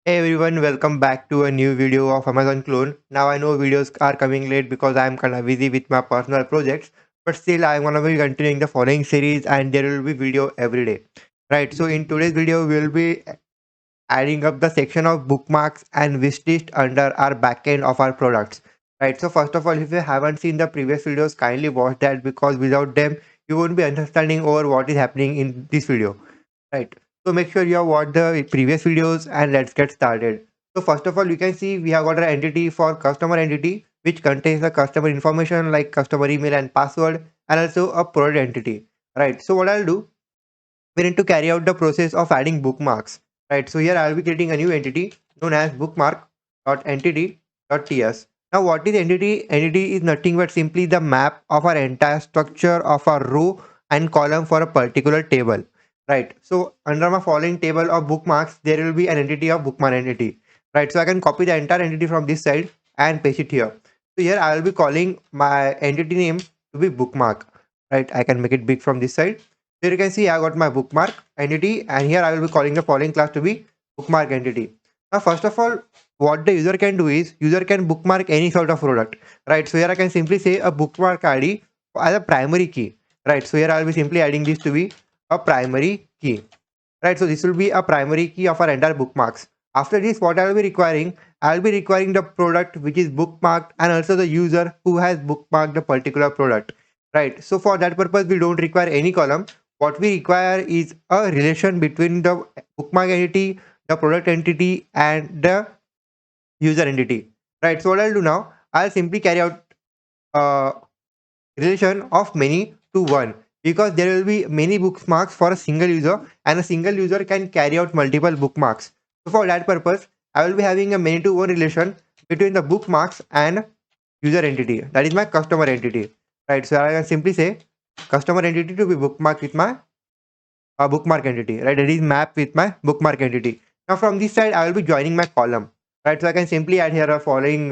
Hey everyone, welcome back to a new video of Amazon Clone. Now I know videos are coming late because I'm kind of busy with my personal projects, but still I'm gonna be continuing the following series and there will be video every day. Right, so in today's video we'll be adding up the section of bookmarks and wishlist under our backend of our products. Right, so first of all, if you haven't seen the previous videos, kindly watch that because without them you won't be understanding over what is happening in this video. Right. So make sure you have watched the previous videos and let's get started. So first of all, you can see we have got an entity for customer entity, which contains the customer information like customer email and password, and also a product entity. Right. So what I'll do, we need to carry out the process of adding bookmarks. Right. So here I'll be creating a new entity known as bookmark.entity.ts. Now what is entity? Entity is nothing but simply the map of our entire structure of our row and column for a particular table. Right. So under my following table of bookmarks, there will be an entity of bookmark entity. Right. So I can copy the entire entity from this side and paste it here. So here I will be calling my entity name to be bookmark. Right. I can make it big from this side. Here you can see I got my bookmark entity and here I will be calling the following class to be bookmark entity. Now first of all, what the user can do is user can bookmark any sort of product. Right. So here I can simply say a bookmark ID as a primary key. Right. So here I will be simply adding this to be a primary key. Right. So this will be a primary key of our entire bookmarks. After this, what I will be requiring, I will be requiring the product which is bookmarked and also the user who has bookmarked the particular product. Right. So for that purpose, we don't require any column. What we require is a relation between the bookmark entity, the product entity, and the user entity. Right. So what I'll do now, I'll simply carry out a relation of many to one because there will be many bookmarks for a single user and a single user can carry out multiple bookmarks. So for that purpose, I will be having a many to one relation between the bookmarks and user entity. That is my customer entity. Right. So I can simply say customer entity to be bookmarked with my bookmark entity. Right. That is map with my bookmark entity. Now from this side, I will be joining my column. Right. So I can simply add here a following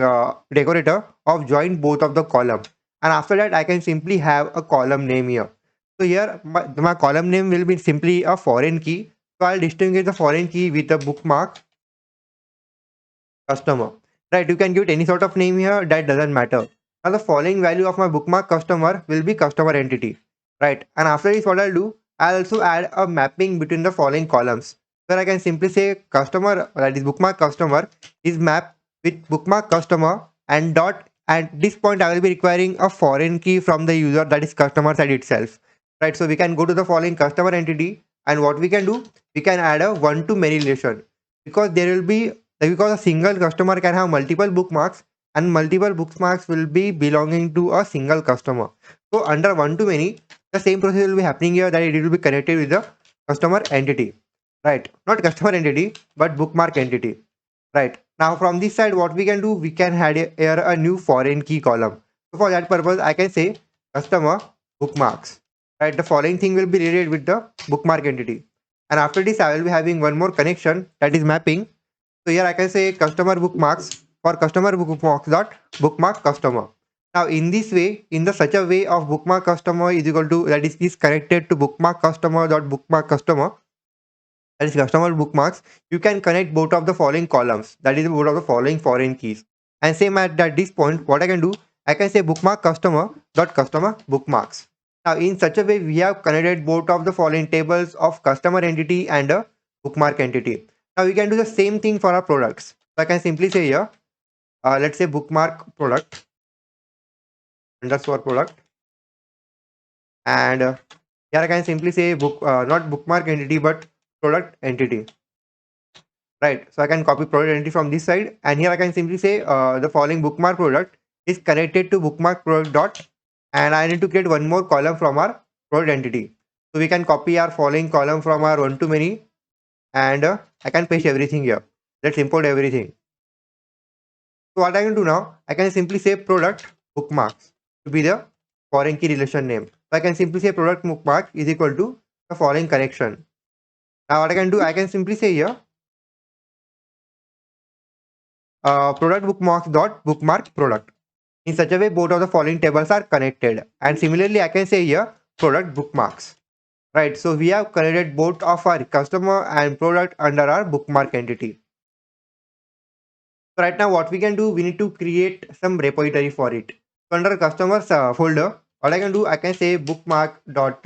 decorator of join both of the column. And after that, I can simply have a column name here. So here, my column name will be simply a foreign key. So I'll distinguish the foreign key with the bookmark customer. Right, you can give it any sort of name here, that doesn't matter. Now the following value of my bookmark customer will be customer entity. Right, and after this what I'll do, I'll also add a mapping between the following columns. Where I can simply say customer, that is bookmark customer, is mapped with bookmark customer and dot. At this point, I will be requiring a foreign key from the user, that is customer side itself. Right, so we can go to the following customer entity, and what we can do, we can add a one to many relation because there will be because a single customer can have multiple bookmarks and multiple bookmarks will be belonging to a single customer. So under one to many, the same process will be happening here that it will be connected with the customer entity. Right. Not customer entity, but bookmark entity. Right. Now from this side, what we can do, we can add here a new foreign key column. So for that purpose, I can say customer bookmarks. Right. The following thing will be related with the bookmark entity. And after this, I will be having one more connection that is mapping. So here I can say customer bookmarks for customer bookmarks dot bookmark customer. Now in this way, in the such a way of bookmark customer is equal to that is connected to bookmark customer dot bookmark customer, that is customer bookmarks, you can connect both of the following columns, that is both of the following foreign keys. And same at this point, what I can do, I can say bookmark customer dot customer bookmarks. Now in such a way, we have connected both of the following tables of customer entity and a bookmark entity. Now we can do the same thing for our products. So I can simply say here, let's say bookmark product underscore product, and here I can simply say not bookmark entity but product entity. Right. So I can copy product entity from this side, and here I can simply say the following bookmark product is connected to bookmark product dot, and I need to create one more column from our product entity. So we can copy our following column from our one to many, and I can paste everything here. Let's import everything. So what I can do now, I can simply say product bookmarks to be the foreign key relation name. So I can simply say product bookmark is equal to the following connection. Now what I can do, I can simply say here product bookmarks dot bookmark product. In such a way, both of the following tables are connected. And similarly, I can say here product bookmarks. Right. So we have connected both of our customer and product under our bookmark entity. So right now what we can do, we need to create some repository for it. So under customers folder, what I can do, I can say bookmark dot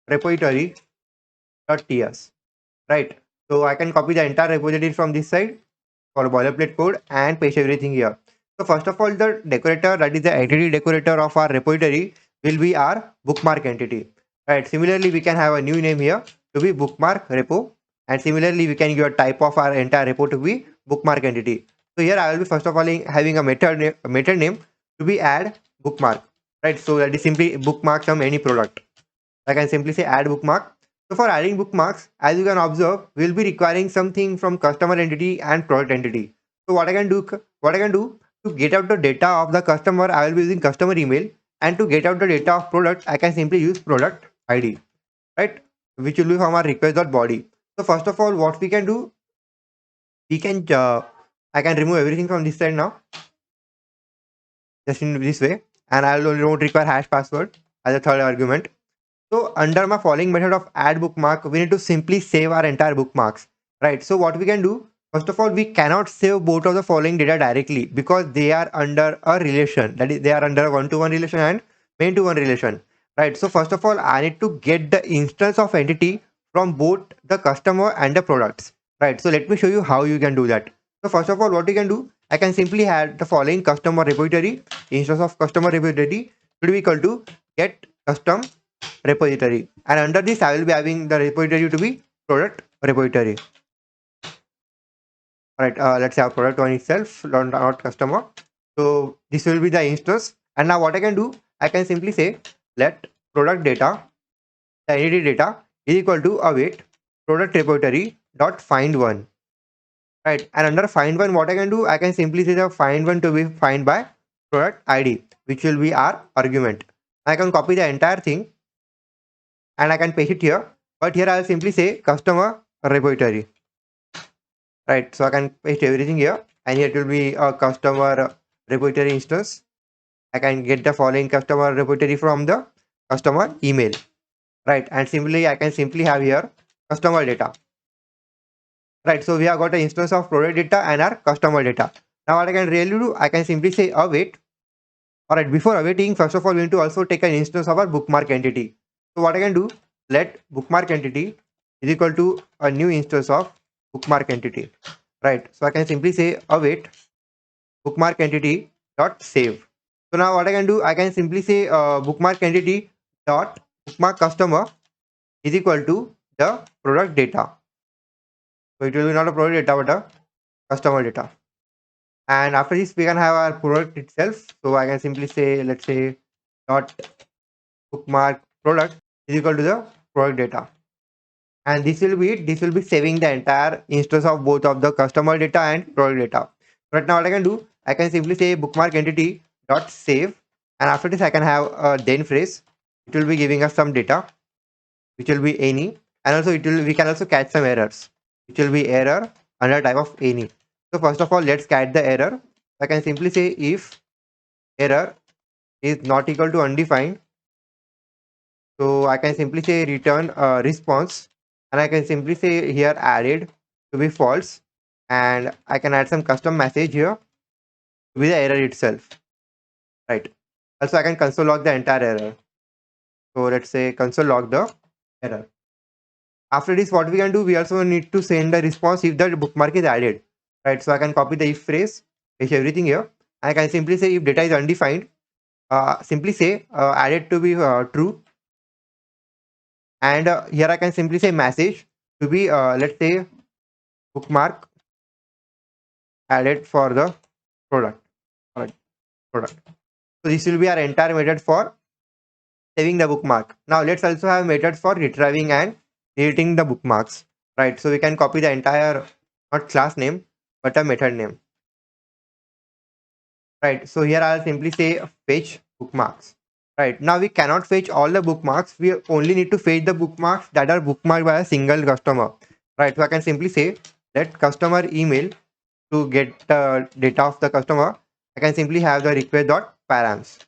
repository dot ts, right? So I can copy the entire repository from this side for boilerplate code and paste everything here. So first of all, the decorator, that is the entity decorator of our repository, will be our bookmark entity, right? Similarly, we can have a new name here to be bookmark repo, and similarly we can give a type of our entire repo to be bookmark entity. So here I will be first of all having a method name to be add bookmark, right? So that is simply bookmark from any product. I can simply say add bookmark. So for adding bookmarks, as you can observe, we'll be requiring something from customer entity and product entity. So what I can do to get out the data of the customer, I will be using customer email, and to get out the data of product, I can simply use product ID, right? Which will be from our request.body. So first of all, what we can do, we can I can remove everything from this side now, just in this way, and I will don't require hash password as a third argument. So under my following method of add bookmark, we need to simply save our entire bookmarks, right? So what we can do, first of all, we cannot save both of the following data directly because they are under a relation. That is, they are under a one-to-one relation and main-to-one relation, right? So first of all, I need to get the instance of entity from both the customer and the products, right? So let me show you how you can do that. So first of all, what you can do, I can simply add the following customer repository. Instance of customer repository will be equal to get custom repository, and under this I will be having the repository to be product repository. All right, let's have product one itself, not customer. So this will be the instance, and now what I can do, I can simply say let product data, the entity data is equal to await product repository dot find one, right? And under find one, what I can do, I can simply say the find one to be find by product ID, which will be our argument. I can copy the entire thing and I can paste it here. But here I'll simply say customer repository, right? So I can paste everything here, and here it will be a customer repository instance. I can get the following customer repository from the customer email, right? And similarly, I can simply have here customer data, right? So we have got an instance of product data and our customer data. Now what I can really do, I can simply say await. All right, before awaiting, first of all, we need to also take an instance of our bookmark entity. So what I can do, let bookmark entity is equal to a new instance of bookmark entity, right? So I can simply say await bookmark entity dot save. So now what I can do, I can simply say bookmark entity dot bookmark customer is equal to the product data. So it will be not a product data but a customer data. And after this, we can have our product itself. So I can simply say, let's say dot bookmark product is equal to the product data, and this will be saving the entire instance of both of the customer data and product data. Right now what I can do, I can simply say bookmark entity dot save, and after this I can have a then phrase. It will be giving us some data which will be any, and also it will, we can also catch some errors which will be error under type of any. So first of all, let's catch the error. I can simply say if error is not equal to undefined, so I can simply say return a response, and I can simply say here added to be false, and I can add some custom message here to be the error itself, right? Also I can console log the entire error. So let's say console log the error. After this, what we can do, we also need to send the response if the bookmark is added, right? So I can copy the if phrase, paste everything here. I can simply say if data is undefined, simply say added to be true, and here I can simply say message to be let's say bookmark added for the product. All right, product. So this will be our entire method for saving the bookmark. Now let's also have method for retrieving and deleting the bookmarks, right? So we can copy the entire, not class name but a method name, right? So here I'll simply say fetch bookmarks. Right now we cannot fetch all the bookmarks. We only need to fetch the bookmarks that are bookmarked by a single customer, right? So I can simply say let customer email to get the data of the customer. I can simply have the request dot params.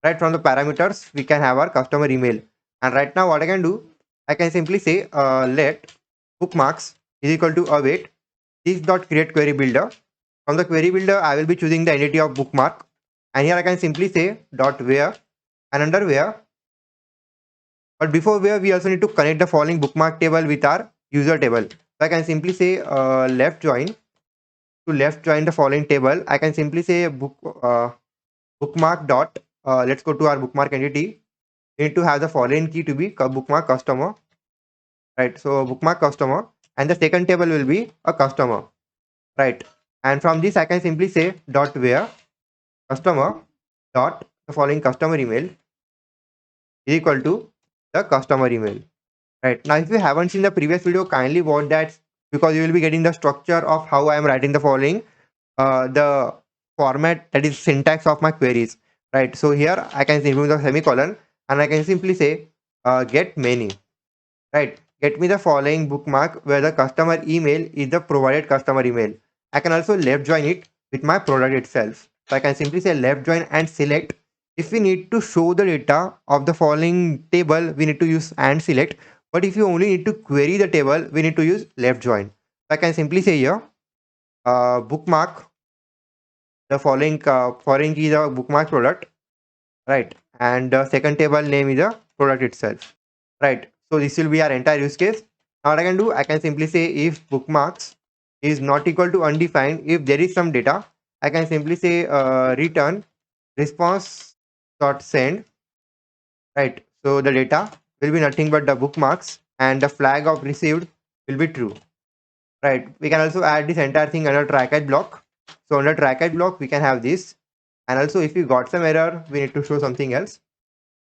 Right from the parameters, we can have our customer email. And right now, what I can do, I can simply say let bookmarks is equal to await this dot create query builder. From the query builder, I will be choosing the entity of bookmark, and here I can simply say dot where, and under where. But before where, we also need to connect the following bookmark table with our user table. So I can simply say left join. To left join the following table, I can simply say bookmark dot. Let's go to our bookmark entity. We need to have the following key to be bookmark customer, right? So bookmark customer, and the second table will be a customer, right? And from this, I can simply say dot where customer dot the following customer email is equal to the customer email. Right. Now, if you haven't seen the previous video, kindly watch that, because you will be getting the structure of how I am writing the following, the format, that is syntax of my queries. Right. So here I can remove the semicolon, and I can simply say get many. Right. Get me the following bookmark where the customer email is the provided customer email. I can also left join it with my product itself. So I can simply say left join and select. If we need to show the data of the following table, we need to use and select. But if you only need to query the table, we need to use left join. So I can simply say here bookmark, the following key is a bookmark product, right? And the second table name is a product itself, right? So this will be our entire use case. Now what I can do, I can simply say if bookmarks is not equal to undefined, if there is some data, I can simply say return response dot send, right? So the data will be nothing but the bookmarks, and the flag of received will be true, right? We can also add this entire thing under trackage block. So under trackage block, we can have this, and also if we got some error, we need to show something else.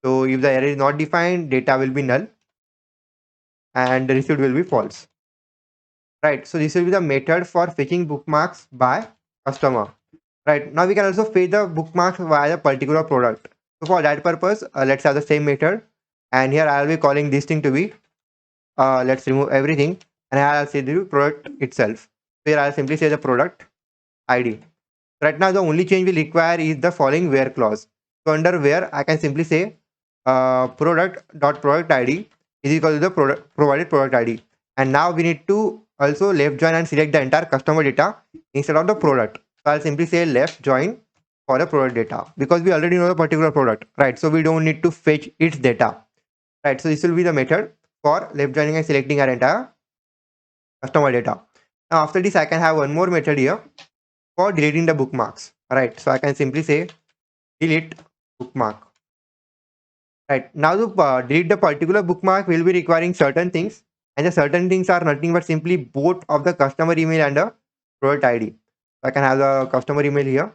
So if the error is not defined, data will be null and the received will be false. Right. So this will be the method for fetching bookmarks by customer. Right. Now we can also fetch the bookmarks via a particular product. So for that purpose, let's have the same method. And here I will be calling this thing to be, let's remove everything, and I'll say the product itself. So here I'll simply say the product ID. Right now the only change we require is the following where clause. So under where, I can simply say product ID is equal to the product provided product ID. And now we need to also left join and select the entire customer data instead of the product. So I'll simply say left join for the product data, because we already know the particular product, right? So we don't need to fetch its data, right? So this will be the method for left joining and selecting our entire customer data. Now after this, I can have one more method here for deleting the bookmarks, right? So I can simply say delete bookmark. Right. Now to delete the particular bookmark, we'll be requiring certain things, and the certain things are nothing but simply both of the customer email and the product ID. So I can have the customer email here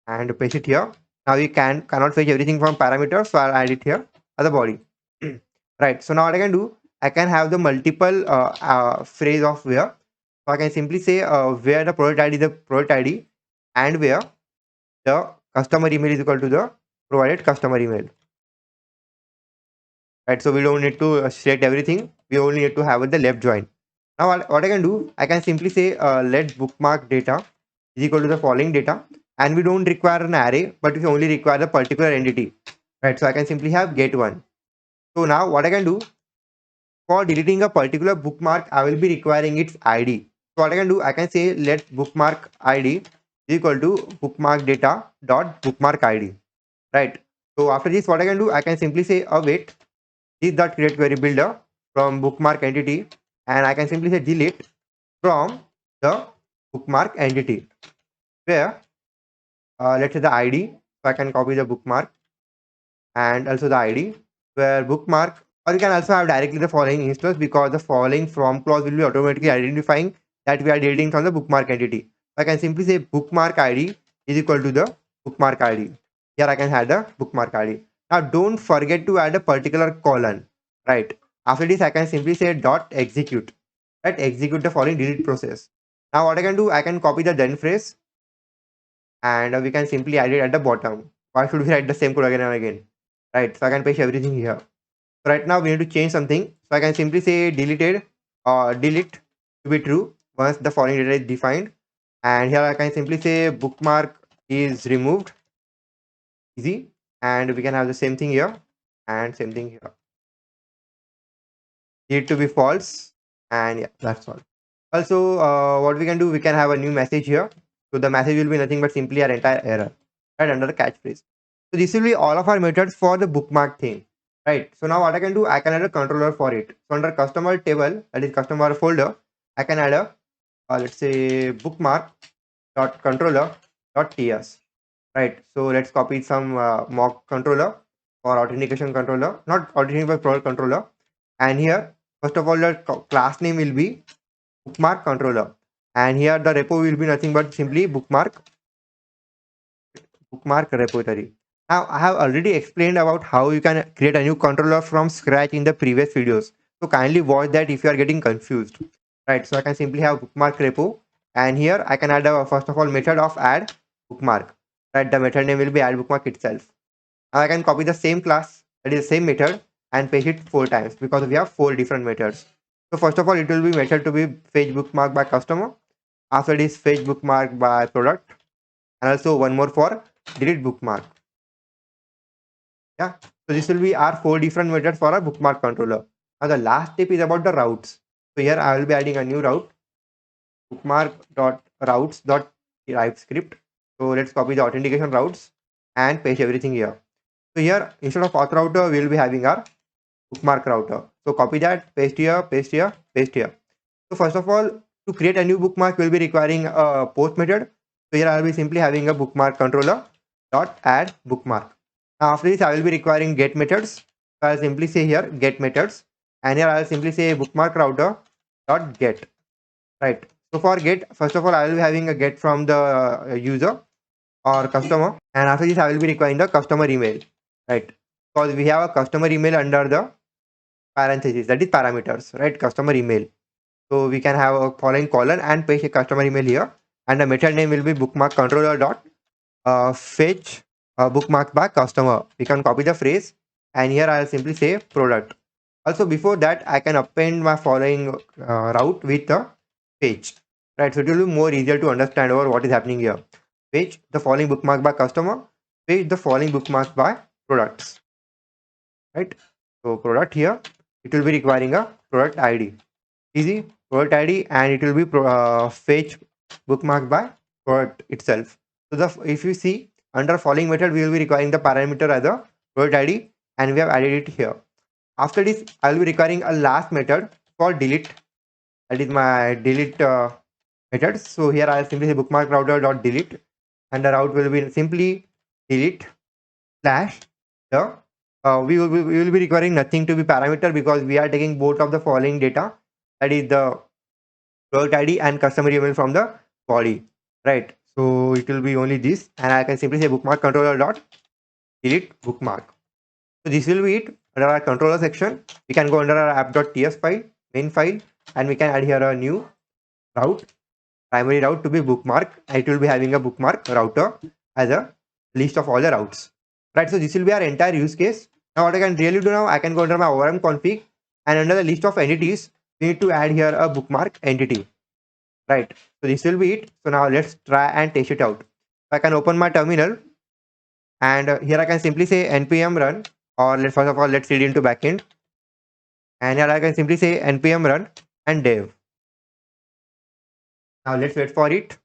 and paste it here. Now we cannot fetch everything from parameters, so I'll add it here as the body. Right. So now what I can do, I can have the multiple phrase of where. So I can simply say where the product ID is the product ID, and where the customer email is equal to the provided customer email. Right, so we don't need to select everything, we only need to have the left join. Now what I can do, I can simply say let bookmark data is equal to the following data, and we don't require an array, but we only require the particular entity, right? So I can simply have get one. So now what I can do, for deleting a particular bookmark, I will be requiring its ID. So what I can do, I can say let bookmark ID is equal to bookmark data dot bookmark ID, right? So after this, what I can do, I can simply say await is that create query builder from bookmark entity, and I can simply say delete from the bookmark entity, where let's say the ID. So I can copy the bookmark and also the ID, where bookmark, or you can also have directly the following instance, because the following from clause will be automatically identifying that we are deleting from the bookmark entity. So I can simply say bookmark ID is equal to the bookmark ID. Here I can add the bookmark ID. Now don't forget to add a particular colon, right? After this, I can simply say dot execute, right? Execute the following delete process. Now what I can do, I can copy the then phrase, and we can simply add it at the bottom. Why should we write the same code again and again, right? So I can paste everything here. So right now we need to change something. So I can simply say deleted or delete to be true once the following data is defined. And here I can simply say bookmark is removed. Easy. And we can have the same thing here and same thing here. Need to be false. And yeah, that's all. Also, what we can do, we can have a new message here. So the message will be nothing but simply our entire error, right, under the catchphrase. So this will be all of our methods for the bookmark thing, right? So now what I can do, I can add a controller for it. So under customer table, that is customer folder, I can add a let's say bookmark dot controller dot ts, right? So let's copy some mock controller or authentication controller, not authentication but product controller, and here first of all the class name will be bookmark controller, and here the repo will be nothing but simply bookmark repository. Now I have already explained about how you can create a new controller from scratch in the previous videos, so kindly watch that if you are getting confused, right? So I can simply have bookmark repo, and here I can add a first of all method of add bookmark, right? The method name will be add bookmark itself. Now I can copy the same class, that is the same method, and paste it 4 times because we have 4 different methods. So first of all, it will be method to be fetch bookmark by customer. After this, fetch bookmark by product, and also one more for delete bookmark. Yeah. So this will be our 4 different methods for our bookmark controller. Now the last tip is about the routes. So here I will be adding a new route, bookmark.routes.type script. So let's copy the authentication routes and paste everything here. So here instead of auth router, we will be having our bookmark router. So copy that, paste here, paste here, paste here. So first of all, to create a new bookmark, we'll be requiring a post method. So here I'll be simply having a bookmark controller dot add bookmark. Now after this, I will be requiring get methods. So I'll simply say here get methods, and here I'll simply say bookmark router dot get. Right. So for get, first of all, I will be having a get from the user or customer, and after this, I will be requiring the customer email. Right. Because we have a customer email under the parentheses, that is parameters, right? Customer email. So we can have a following colon and paste a customer email here, and the method name will be bookmark controller dot fetch bookmark by customer. We can copy the phrase, and here I'll simply say product. Also before that, I can append my following route with the page, right? So it will be more easier to understand over what is happening here. Page the following bookmark by customer, page the following bookmarks by products, right? So product here, it will be requiring a product ID. Easy product ID, and it will be fetch bookmark by product itself. So the if you see under following method, we will be requiring the parameter as a product ID, and we have added it here. After this, I will be requiring a last method for delete. That is my delete method. So here I will simply say bookmark router dot delete, and the route will be simply delete slash the we will be requiring nothing to be parameter because we are taking both of the following data, that is the product ID and customer email from the body, right? So it will be only this, and I can simply say bookmark controller dot delete bookmark. So this will be it under our controller section. We can go under our app.ts file, main file, and we can add here a new route, primary route to be bookmark. It will be having a bookmark router as a list of all the routes, right? So this will be our entire use case. Now what I can really do now, I can go under my ORM config, and under the list of entities, we need to add here a bookmark entity, right? So this will be it. So now let's try and test it out. So I can open my terminal, and here I can simply say npm run, or let's first of all let's read into backend, and here I can simply say npm run and dev. Now let's wait for it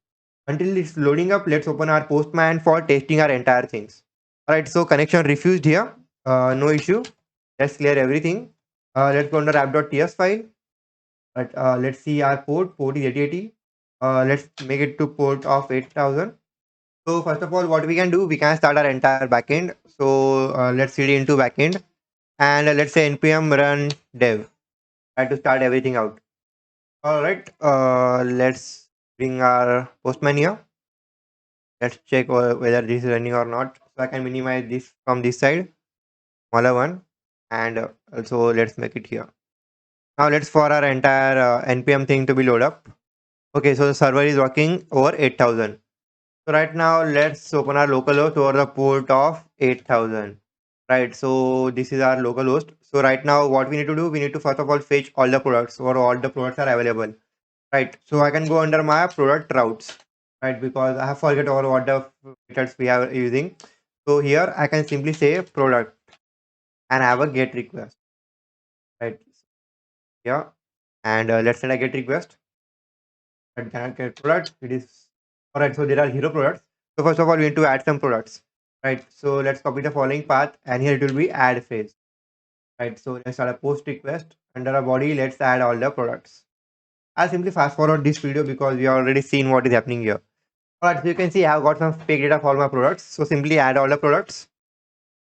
until it's loading up. Let's open our postman for testing our entire things. All right, so connection refused here, no issue. Let's clear everything. Let's go under app.ts file. But let's see our port is 8080. Let's make it to port of 8000. So first of all, what we can do, we can start our entire backend. So let's cd into backend, and let's say npm run dev. Try to start everything out. All right, let's bring our postman here. Let's check whether this is running or not. So I can minimize this from this side, smaller one, and also let's make it here. Now let's for our entire npm thing to be load up. Okay, so the server is working over 8000. So right now let's open our localhost over the port of 8000. Right, so this is our localhost. So right now what we need to do, we need to first of all fetch all the products, or all the products are available. Right, so I can go under my product routes, right, because I have forget all what the methods we are using. So here I can simply say product and have a get request, right? Yeah, and let's send a get request. But cannot get products. It is all right. So there are 0 products. So first of all, we need to add some products, right? So let's copy the following path, and here it will be add phase, right? So let's add a post request under a body. Let's add all the products. I'll simply fast forward this video because we have already seen what is happening here. Alright, so you can see I have got some fake data for my products. So simply add all the products.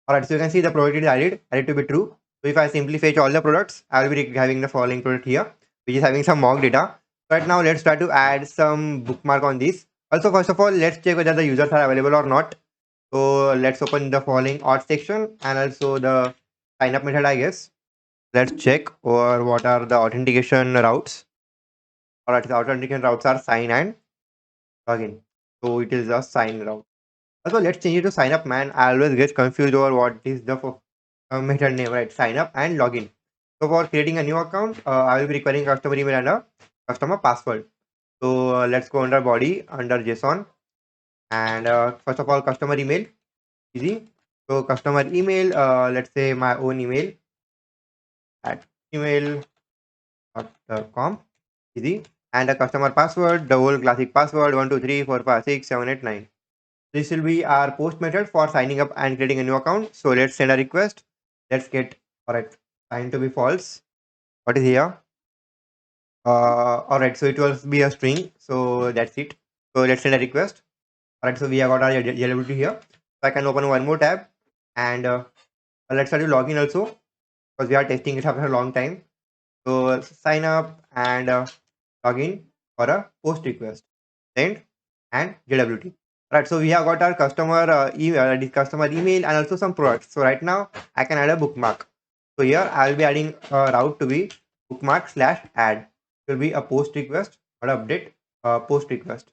Alright, so you can see the product is added to be true. So if I simply fetch all the products, I will be having the following product here, which is having some mock data. Right now, let's try to add some bookmark on this. Also, first of all, let's check whether the users are available or not. So let's open the following auth section and also the sign up method, I guess. Let's check or what are the authentication routes. Alright, the authentication routes are sign and login. So it is a sign route. Also, let's change it to sign up, man. I always get confused over what is the method name, right? Sign up and login. So for creating a new account, I will be requiring customer email and a customer password. So let's go under body under JSON, and first of all, customer email, easy. So customer email, let's say my own email at email.com, easy. And a customer password, the whole classic password 123456789. This will be our post method for signing up and creating a new account. So let's send a request. Let's get alright sign to be false. What is here? Alright, so it will be a string. So that's it. So let's send a request. Alright, so we have got our availability here. So I can open one more tab and let's try to log in also because we are testing it after a long time. So sign up and log in for a post request. Send and JWT. Right, so we have got our customer email, customer email, and also some products. So right now I can add a bookmark. So here I will be adding a route to be bookmark slash add. It will be a post request or update post request.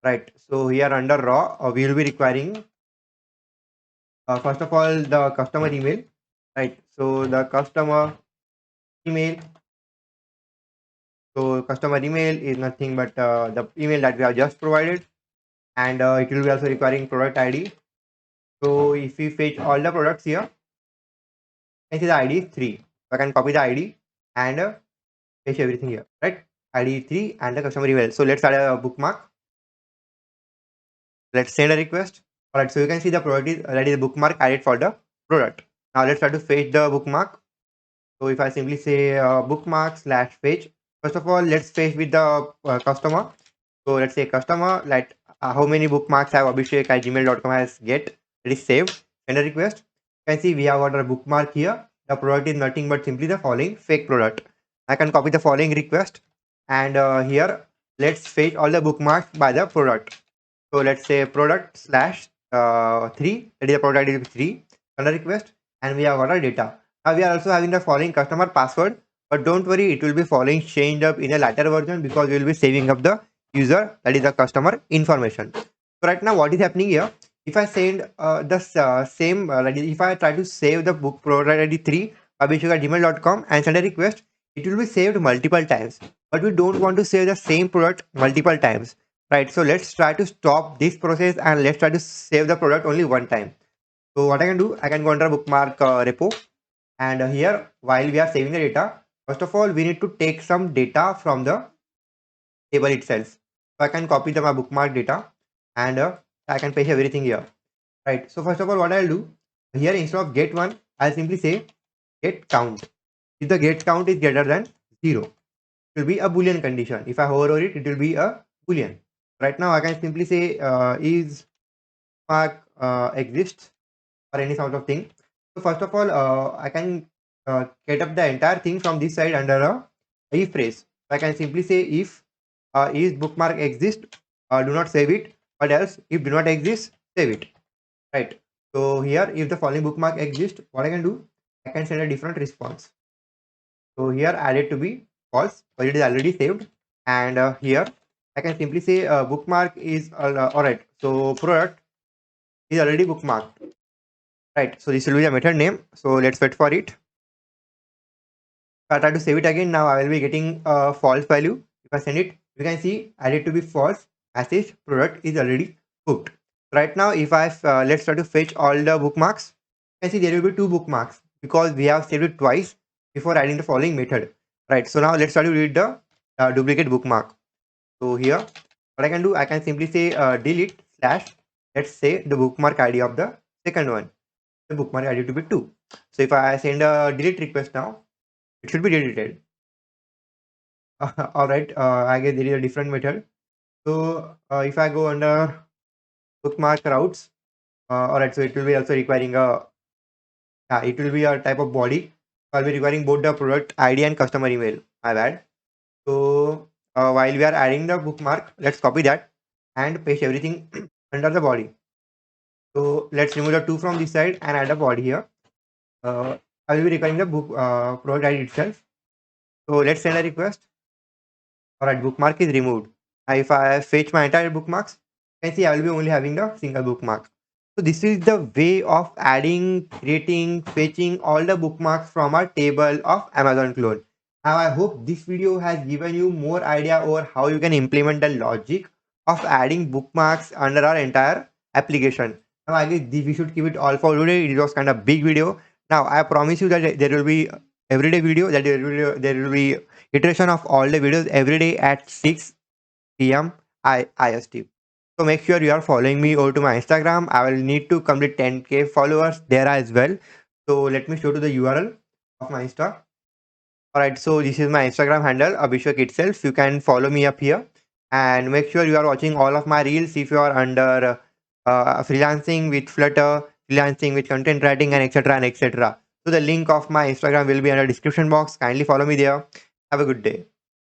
Right. So here under raw, we will be requiring first of all the customer email. Right. So the customer email. So customer email is nothing but the email that we have just provided, and it will be also requiring product ID. So if we fetch all the products here, I see the ID is 3. So I can copy the ID and paste everything here, right? ID 3 and the customer email. So let's add a bookmark. Let's send a request. Alright, so you can see the product is already the bookmark added for the product. Now let's try to fetch the bookmark. So if I simply say bookmark slash fetch, first of all, let's fetch with the customer. So let's say customer, like how many bookmarks have Abhishek at gmail.com has get. It is saved. Send a request. You can see we have got a bookmark here. The product is nothing but simply the following fake product. I can copy the following request and here let's fetch all the bookmarks by the product. So let's say product slash 3. That is the product ID 3. Send a request and we have got our data. Now we are also having the following customer password, but don't worry, it will be following changed up in a later version because we will be saving up the user, that is the customer information. So right now what is happening here, if I send the same if I try to save the book product ID 3 abhishek@gmail.com and send a request, it will be saved multiple times, but we don't want to save the same product multiple times, right? So let's try to stop this process and let's try to save the product only one time. So what I can do, I can go under bookmark repo, and here while we are saving the data, first of all we need to take some data from the table itself. So I can copy my bookmark data and I can paste everything here, right? So first of all what I'll do, here instead of get 1, I'll simply say get count. If the get count is greater than 0, it will be a boolean condition. If I hover over it, it will be a boolean. Right now I can simply say is mark exists or any sort of thing. So first of all I can get up the entire thing from this side under a if phrase. So I can simply say if is bookmark exist, do not save it, but else if do not exist, save it, right? So here if the following bookmark exists, what I can do, I can send a different response. So here add it to be false, but it is already saved, and here I can simply say bookmark is alright. So product is already bookmarked, right? So this will be the method name. So let's wait for it. If I try to save it again, now I will be getting a false value. If I send it, you can see add it to be false. Message product is already booked. Right now, if I let's try to fetch all the bookmarks, you can see there will be 2 bookmarks because we have saved it twice before adding the following method. Right. So now let's try to read the duplicate bookmark. So here, what I can do, I can simply say delete slash, let's say the bookmark ID of the second one. The bookmark ID to be 2. So if I send a delete request now, it should be deleted. All right, I guess there is a different method. So if I go under bookmark routes, all right, so it will be also requiring a, it will be a type of body. I'll be requiring both the product ID and customer email. My bad. So while we are adding the bookmark, let's copy that and paste everything under the body. So let's remove the 2 from this side and add a body here. I will be requiring the book product ID itself. So let's send a request. Alright, bookmark is removed. Now if I fetch my entire bookmarks, you can see I will be only having the single bookmark. So this is the way of adding, creating, fetching all the bookmarks from our table of Amazon clone. Now I hope this video has given you more idea over how you can implement the logic of adding bookmarks under our entire application. Now I guess we should keep it all for today. It was kind of big video. Now I promise you that there will be everyday video, that there will be iteration of all the videos every day at 6 p.m. IST. So make sure you are following me over to my Instagram. I will need to complete 10k followers there as well. So let me show you the URL of my Insta. Alright, so this is my Instagram handle, Abhishek itself. You can follow me up here and make sure you are watching all of my reels if you are under freelancing with Flutter, freelancing with content writing, and etc. and etc. So the link of my Instagram will be in the description box. Kindly follow me there. Have a good day.